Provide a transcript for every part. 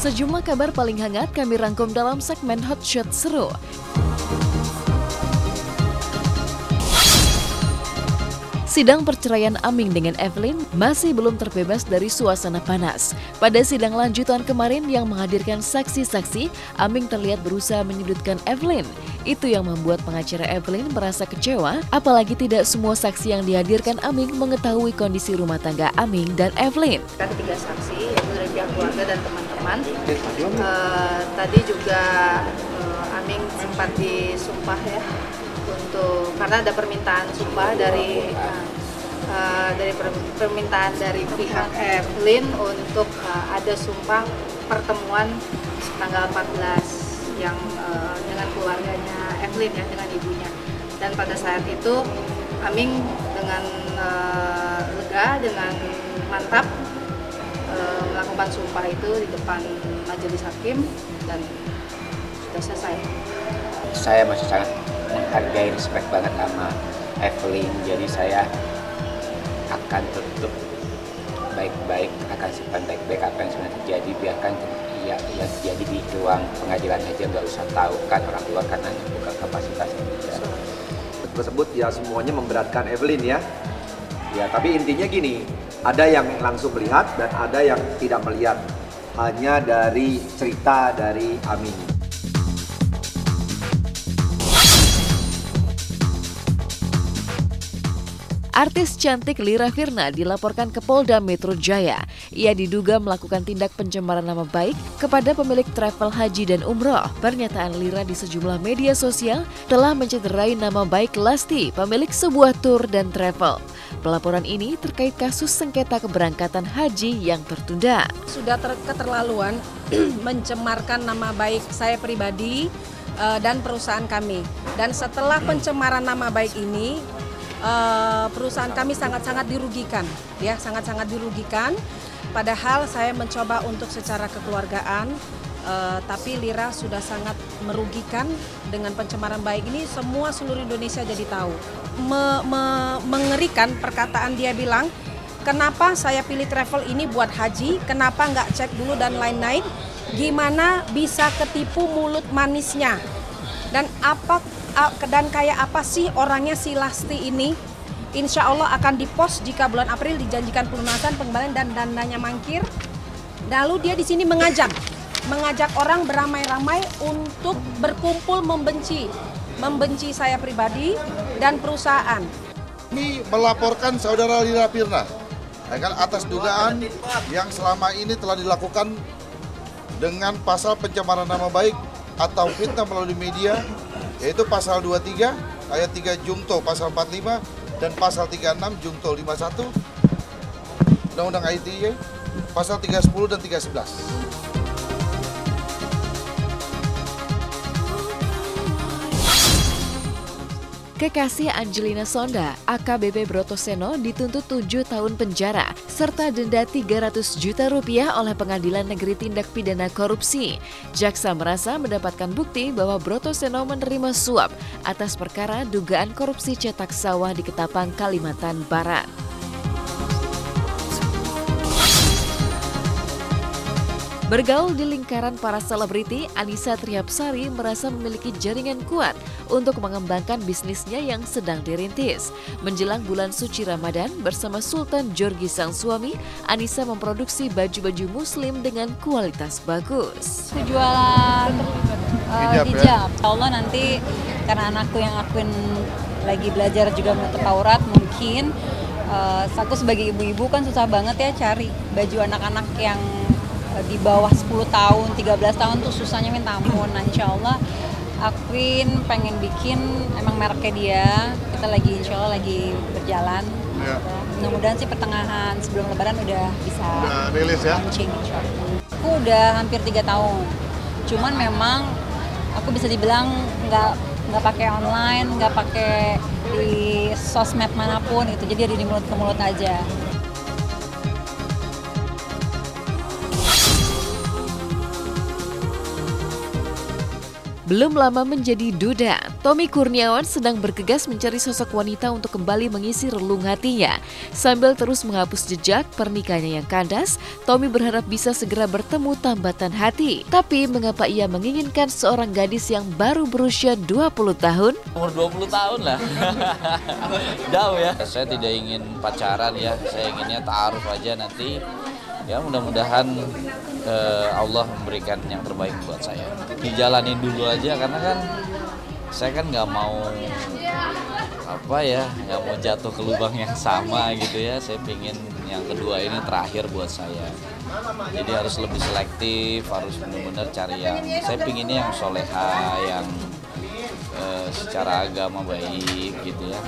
Sejumlah kabar paling hangat kami rangkum dalam segmen Hot Shot Seru. Sidang perceraian Aming dengan Evelyn masih belum terbebas dari suasana panas. Pada sidang lanjutan kemarin yang menghadirkan saksi-saksi, Aming terlihat berusaha menyudutkan Evelyn. Itu yang membuat pengacara Evelyn merasa kecewa, apalagi tidak semua saksi yang dihadirkan Aming mengetahui kondisi rumah tangga Aming dan Evelyn. Ketiga saksi, yaitu dari pihak keluarga dan teman-teman. Tadi juga Aming sempat disumpah ya, karena ada permintaan sumpah dari permintaan dari pihak Evelyn untuk ada sumpah pertemuan tanggal 14 yang dengan keluarganya Evelyn ya, dengan ibunya. Dan pada saat itu Aming dengan lega, dengan mantap melakukan sumpah itu di depan majelis hakim dan sudah selesai. Saya masih sangat menghargai, respect banget sama Evelyn, jadi saya akan tutup baik-baik, akan simpan baik-baik apa yang sebenarnya terjadi, biarkan yang terjadi di ruang pengadilan aja, nggak usah tahu kan orang luar karena bukan kapasitasnya juga. Tersebut ya semuanya memberatkan Evelyn ya, tapi intinya gini, ada yang langsung melihat dan ada yang tidak melihat, hanya dari cerita dari Aming. Artis cantik Lira Firna dilaporkan ke Polda Metro Jaya. Ia diduga melakukan tindak pencemaran nama baik kepada pemilik travel haji dan umroh. Pernyataan Lira di sejumlah media sosial telah mencederai nama baik Lasti, pemilik sebuah tur dan travel. Pelaporan ini terkait kasus sengketa keberangkatan haji yang tertunda. Sudah keterlaluan mencemarkan nama baik saya pribadi dan perusahaan kami. Dan setelah pencemaran nama baik ini, perusahaan kami sangat-sangat dirugikan, ya, sangat-sangat dirugikan. Padahal saya mencoba untuk secara kekeluargaan, tapi Lira sudah sangat merugikan dengan pencemaran baik ini. Semua seluruh Indonesia jadi tahu. Mengerikan perkataan dia bilang, kenapa saya pilih travel ini buat haji, kenapa nggak cek dulu dan lain-lain, gimana bisa ketipu mulut manisnya, dan kayak apa sih orangnya si Lasti ini. Insya Allah akan dipost jika bulan April dijanjikan pelunasan, pengembalian dan dananya mangkir. Lalu dia di sini mengajak orang beramai-ramai untuk berkumpul membenci saya pribadi dan perusahaan. Kami melaporkan saudara Lira Firna atas dugaan yang selama ini telah dilakukan dengan pasal pencemaran nama baik atau fitnah melalui media, yaitu pasal 23 ayat 3 Jungto pasal 45 dan pasal 36 Jungto 51 Undang-Undang ITE pasal 310 dan 311. Kekasih Angelina Sonda, AKBP Brotoseno dituntut 7 tahun penjara serta denda 300 juta rupiah oleh Pengadilan Negeri Tindak Pidana Korupsi. Jaksa merasa mendapatkan bukti bahwa Brotoseno menerima suap atas perkara dugaan korupsi cetak sawah di Ketapang, Kalimantan Barat. Bergaul di lingkaran para selebriti, Annisa Trihapsari merasa memiliki jaringan kuat untuk mengembangkan bisnisnya yang sedang dirintis. Menjelang bulan suci Ramadan, bersama Sultan Georgie sang suami, Annisa memproduksi baju-baju muslim dengan kualitas bagus. Jualan hijab. Allah nanti karena anakku yang akuin lagi belajar juga menutup aurat, mungkin aku sebagai ibu-ibu kan susah banget ya cari baju anak-anak yang di bawah 10 tahun, 13 tahun tuh susahnya minta ampun. Nah, insya Allah Akuin pengen bikin emang mereknya dia, kita lagi insya Allah lagi berjalan. Ya. Mudah-mudahan sih pertengahan sebelum lebaran udah bisa rilis ya? Launching insya Allah. Aku udah hampir 3 tahun, cuman memang aku bisa dibilang nggak pakai online, nggak pakai di sosmed manapun itu, jadi dari mulut ke mulut aja. Belum lama menjadi duda, Tommy Kurniawan sedang bergegas mencari sosok wanita untuk kembali mengisi relung hatinya. Sambil terus menghapus jejak pernikahannya yang kandas, Tommy berharap bisa segera bertemu tambatan hati. Tapi mengapa ia menginginkan seorang gadis yang baru berusia 20 tahun? Umur 20 tahun lah. Jauh ya. Saya tidak ingin pacaran ya, saya inginnya ta'aruf aja nanti. Ya mudah-mudahan Allah memberikan yang terbaik buat saya. Dijalanin dulu aja karena kan saya kan nggak mau nggak mau jatuh ke lubang yang sama gitu ya. Saya pingin yang kedua ini terakhir buat saya. Jadi harus lebih selektif, harus benar-benar cari yang saya pinginnya yang soleha, yang secara agama baik gitu ya.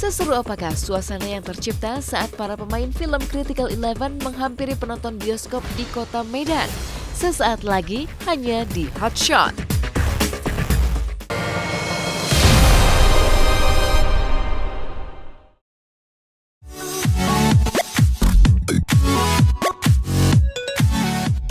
Seseru apakah suasana yang tercipta saat para pemain film Critical 11 menghampiri penonton bioskop di kota Medan? Sesaat lagi hanya di Hot Shot.